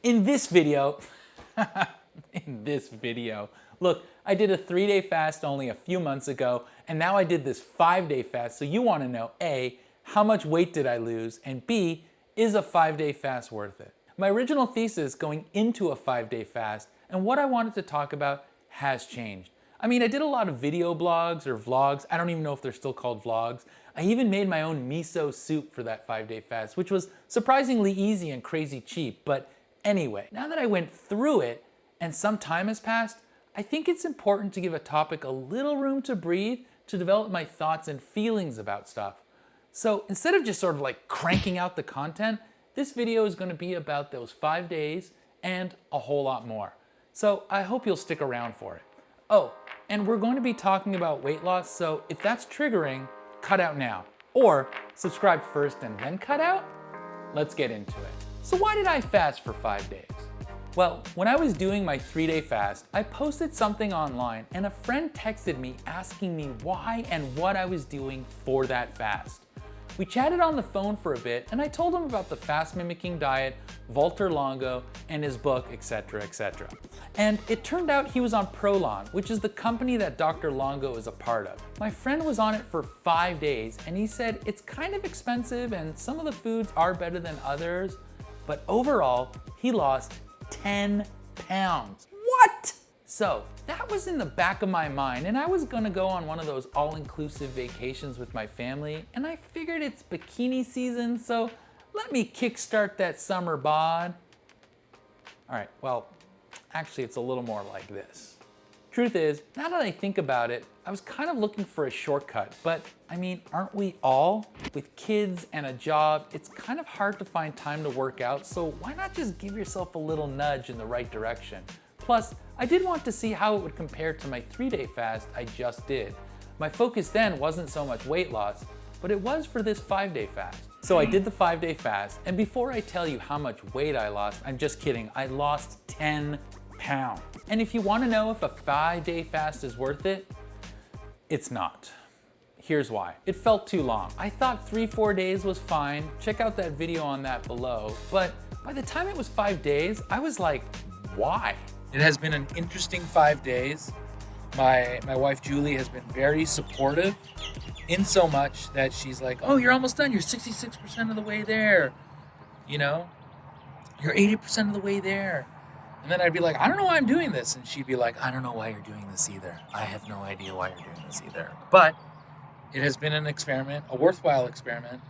In this video, look, I did a 3-day fast only a few months ago, and now I did this 5-day fast, so you want to know A, how much weight did I lose, and B, is a 5-day fast worth it? My original thesis going into a 5-day fast and what I wanted to talk about has changed. I mean, I did a lot of video blogs or vlogs. I don't even know if they're still called vlogs. I even made my own miso soup for that 5-day fast, which was surprisingly easy and crazy cheap. But anyway, now that I went through it and some time has passed, I think it's important to give a topic a little room to breathe to develop my thoughts and feelings about stuff. So instead of just sort of like cranking out the content, this video is going to be about those 5 days and a whole lot more. So I hope you'll stick around for it. Oh, and we're going to be talking about weight loss, so if that's triggering, cut out now. Or subscribe first and then cut out? Let's get into it. So why did I fast for 5 days? Well, when I was doing my 3-day fast, I posted something online and a friend texted me asking me why and what I was doing for that fast. We chatted on the phone for a bit and I told him about the fast mimicking diet, Valter Longo, and his book, etc., etc. And it turned out he was on Prolon, which is the company that Dr. Longo is a part of. My friend was on it for 5 days and he said it's kind of expensive and some of the foods are better than others, but overall, he lost 10 pounds. What? So that was in the back of my mind and I was gonna go on one of those all-inclusive vacations with my family and I figured it's bikini season, so let me kickstart that summer bod. All right, well, actually it's a little more like this. Truth is, now that I think about it, I was kind of looking for a shortcut, but I mean, aren't we all? With kids and a job, it's kind of hard to find time to work out, so why not just give yourself a little nudge in the right direction? Plus, I did want to see how it would compare to my 3-day fast I just did. My focus then wasn't so much weight loss, but it was for this 5-day fast. So I did the 5-day fast, and before I tell you how much weight I lost, I'm just kidding, I lost 10 pounds. And if you want to know if a 5-day fast is worth it, it's not. Here's why. It felt too long. I thought 3-4 days was fine. Check out that video on that below. But by the time it was 5 days, I was like, why? It has been an interesting 5 days. My wife Julie has been very supportive, in so much that she's like, oh, you're almost done. You're 66% of the way there. You know, you're 80% of the way there. And then I'd be like, I don't know why I'm doing this. And she'd be like, I don't know why you're doing this either. I have no idea why you're doing this either. But it has been an experiment, a worthwhile experiment.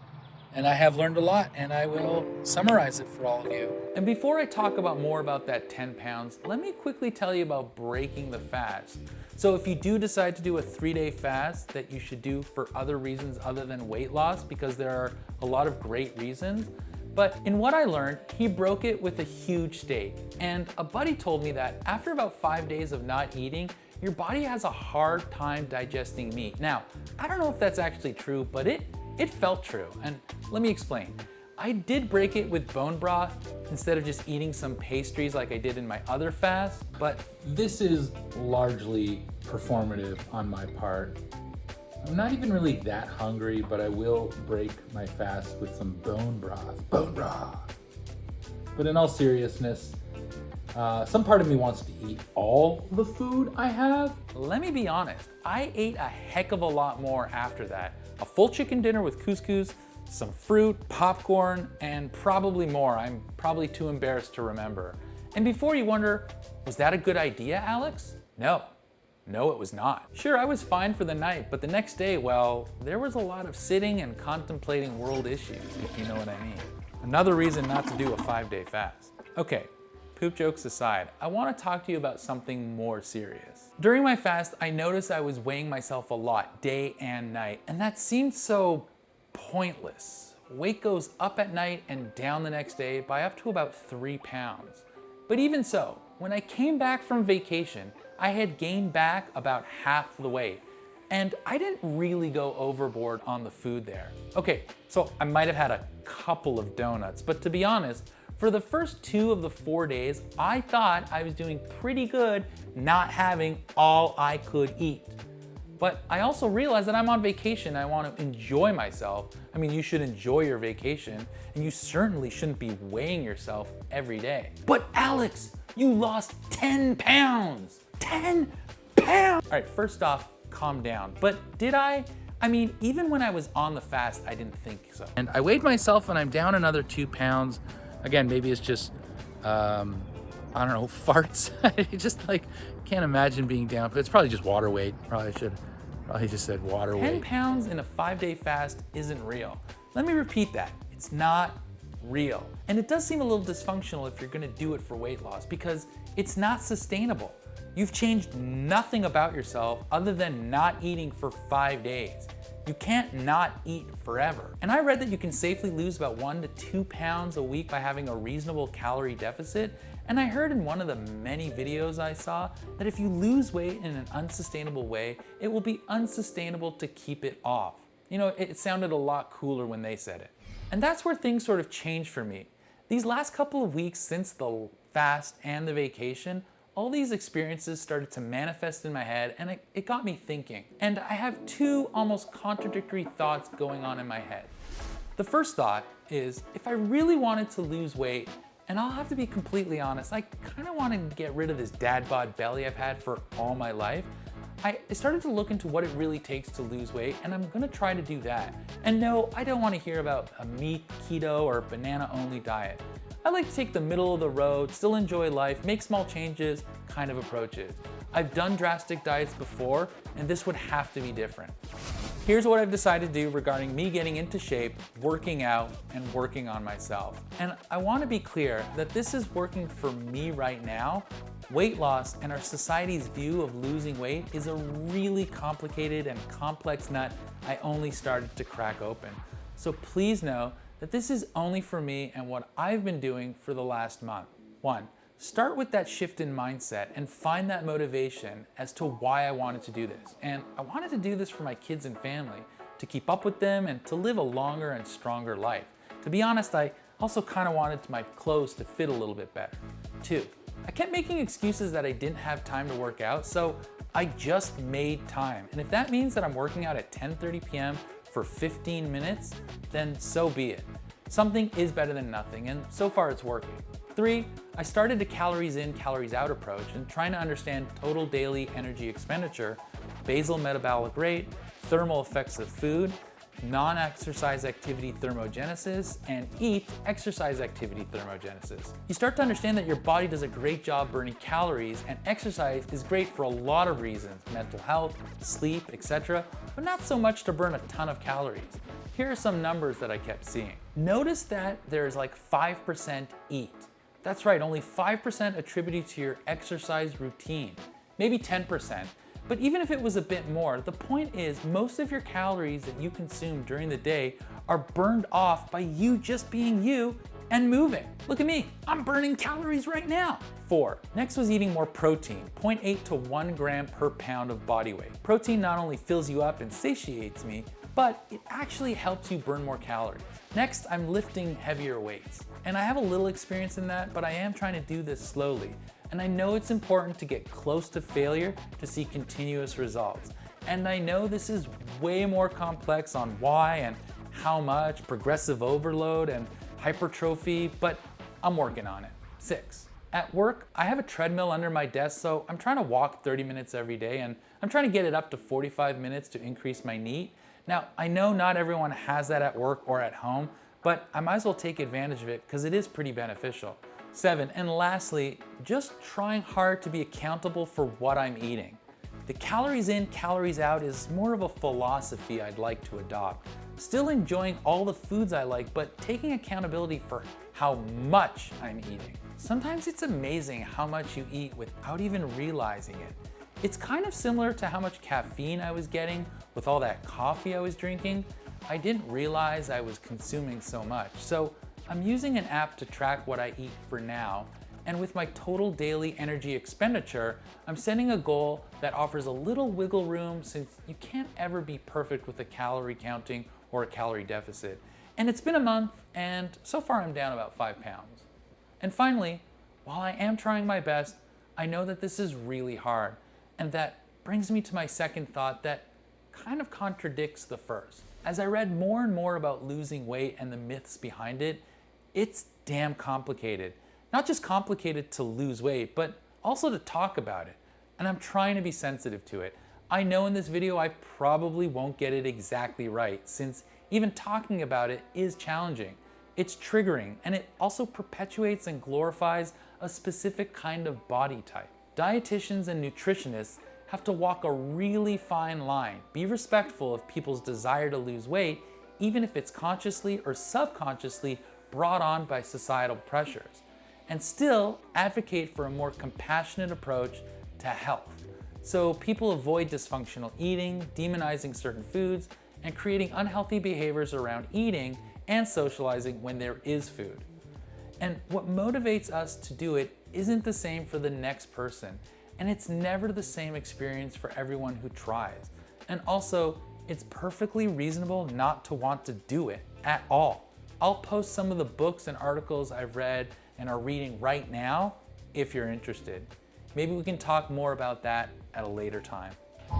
And I have learned a lot, and I will summarize it for all of you. And before I talk about more about that 10 pounds, let me quickly tell you about breaking the fast. So if you do decide to do a 3-day fast that you should do for other reasons other than weight loss, because there are a lot of great reasons, but in what I learned, he broke it with a huge steak. And a buddy told me that after about 5 days of not eating, your body has a hard time digesting meat. Now, I don't know if that's actually true, but it felt true, and let me explain. I did break it with bone broth instead of just eating some pastries like I did in my other fast, but this is largely performative on my part. I'm not even really that hungry, but I will break my fast with some bone broth. Bone broth! But in all seriousness, some part of me wants to eat all the food I have. Let me be honest, I ate a heck of a lot more after that. A full chicken dinner with couscous, some fruit, popcorn, and probably more. I'm probably too embarrassed to remember. And before you wonder, was that a good idea, Alex? No, it was not. Sure, I was fine for the night, but the next day, well, there was a lot of sitting and contemplating world issues, if you know what I mean. Another reason not to do a 5-day fast. Okay, poop jokes aside, I want to talk to you about something more serious. During my fast, I noticed I was weighing myself a lot, day and night, and that seemed so pointless. Weight goes up at night and down the next day by up to about 3 pounds. But even so, when I came back from vacation, I had gained back about half the weight. And I didn't really go overboard on the food there. Okay, so I might have had a couple of donuts, but to be honest, for the first 2 of the 4 days, I thought I was doing pretty good not having all I could eat. But I also realized that I'm on vacation. I want to enjoy myself. I mean, you should enjoy your vacation, and you certainly shouldn't be weighing yourself every day. But Alex, you lost 10 pounds. 10 pounds! All right, first off, calm down. But did I? I mean, even when I was on the fast, I didn't think so. And I weighed myself and I'm down another 2 pounds. Again, maybe it's just, I don't know, farts. I just like can't imagine being down, but it's probably just water weight. Probably just said water 10 weight. pounds in a 5-day fast isn't real. Let me repeat that. It's not real. And it does seem a little dysfunctional if you're gonna do it for weight loss because it's not sustainable. You've changed nothing about yourself other than not eating for 5 days. You can't not eat forever. And I read that you can safely lose about 1 to 2 pounds a week by having a reasonable calorie deficit. And I heard in one of the many videos I saw that if you lose weight in an unsustainable way, it will be unsustainable to keep it off. You know, it sounded a lot cooler when they said it. And that's where things sort of changed for me. These last couple of weeks since the fast and the vacation, all these experiences started to manifest in my head and it got me thinking. And I have 2 almost contradictory thoughts going on in my head. The first thought is if I really wanted to lose weight, and I'll have to be completely honest, I kind of wanted to get rid of this dad bod belly I've had for all my life. I started to look into what it really takes to lose weight, and I'm gonna try to do that. And no, I don't wanna hear about a meat, keto, or banana only diet. I like to take the middle of the road, still enjoy life, make small changes kind of approaches. I've done drastic diets before, and this would have to be different. Here's what I've decided to do regarding me getting into shape, working out, and working on myself. And I want to be clear that this is working for me right now. Weight loss and our society's view of losing weight is a really complicated and complex nut I only started to crack open. So please know that this is only for me and what I've been doing for the last month. 1, start with that shift in mindset and find that motivation as to why I wanted to do this. And I wanted to do this for my kids and family, to keep up with them and to live a longer and stronger life. To be honest, I also kind of wanted my clothes to fit a little bit better. 2, I kept making excuses that I didn't have time to work out, so I just made time. And if that means that I'm working out at 10:30 p.m. for 15 minutes, then so be it. Something is better than nothing, and so far it's working. 3, I started a calories in, calories out approach and trying to understand total daily energy expenditure, basal metabolic rate, thermal effects of food, non-exercise activity thermogenesis, and EAT, exercise activity thermogenesis. You start to understand that your body does a great job burning calories, and exercise is great for a lot of reasons, mental health, sleep, etc., but not so much to burn a ton of calories. Here are some numbers that I kept seeing. Notice that there's like 5% EAT. That's right, only 5% attributed to your exercise routine, maybe 10%. But even if it was a bit more, the point is most of your calories that you consume during the day are burned off by you just being you and moving. Look at me, I'm burning calories right now. 4, next was eating more protein, 0.8 to 1 gram per pound of body weight. Protein not only fills you up and satiates me, but it actually helps you burn more calories. Next, I'm lifting heavier weights. And I have a little experience in that, but I am trying to do this slowly. And I know it's important to get close to failure to see continuous results. And I know this is way more complex on why and how much, progressive overload and hypertrophy, but I'm working on it. 6, at work, I have a treadmill under my desk, so I'm trying to walk 30 minutes every day, and I'm trying to get it up to 45 minutes to increase my NEAT. Now, I know not everyone has that at work or at home, but I might as well take advantage of it because it is pretty beneficial. 7, and lastly, just trying hard to be accountable for what I'm eating. The calories in, calories out is more of a philosophy I'd like to adopt. Still enjoying all the foods I like, but taking accountability for how much I'm eating. Sometimes it's amazing how much you eat without even realizing it. It's kind of similar to how much caffeine I was getting with all that coffee I was drinking. I didn't realize I was consuming so much. So I'm using an app to track what I eat for now, and with my total daily energy expenditure, I'm setting a goal that offers a little wiggle room since you can't ever be perfect with a calorie counting or a calorie deficit. And it's been a month, and so far I'm down about 5 pounds. And finally, while I am trying my best, I know that this is really hard, and that brings me to my second thought that kind of contradicts the first. As I read more and more about losing weight and the myths behind it, it's damn complicated. Not just complicated to lose weight, but also to talk about it. And I'm trying to be sensitive to it. I know in this video I probably won't get it exactly right, since even talking about it is challenging. It's triggering, and it also perpetuates and glorifies a specific kind of body type. Dietitians and nutritionists have to walk a really fine line, be respectful of people's desire to lose weight, even if it's consciously or subconsciously brought on by societal pressures, and still advocate for a more compassionate approach to health. So people avoid dysfunctional eating, demonizing certain foods, and creating unhealthy behaviors around eating and socializing when there is food. And what motivates us to do it isn't the same for the next person, and it's never the same experience for everyone who tries. And also, it's perfectly reasonable not to want to do it at all. I'll post some of the books and articles I've read and are reading right now if you're interested. Maybe we can talk more about that at a later time.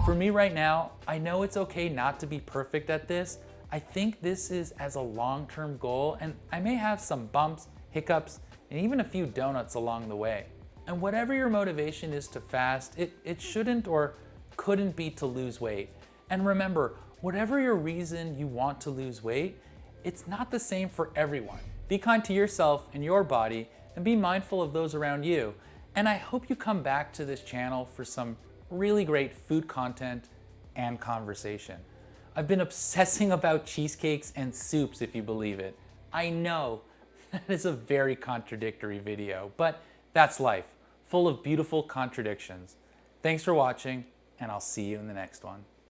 For me right now, I know it's okay not to be perfect at this. I think this is as a long-term goal, and I may have some bumps, hiccups, and even a few donuts along the way. And whatever your motivation is to fast, it shouldn't or couldn't be to lose weight. And remember, whatever your reason you want to lose weight, it's not the same for everyone. Be kind to yourself and your body, and be mindful of those around you. And I hope you come back to this channel for some really great food content and conversation. I've been obsessing about cheesecakes and soups, if you believe it. I know that is a very contradictory video, but that's life, full of beautiful contradictions. Thanks for watching, and I'll see you in the next one.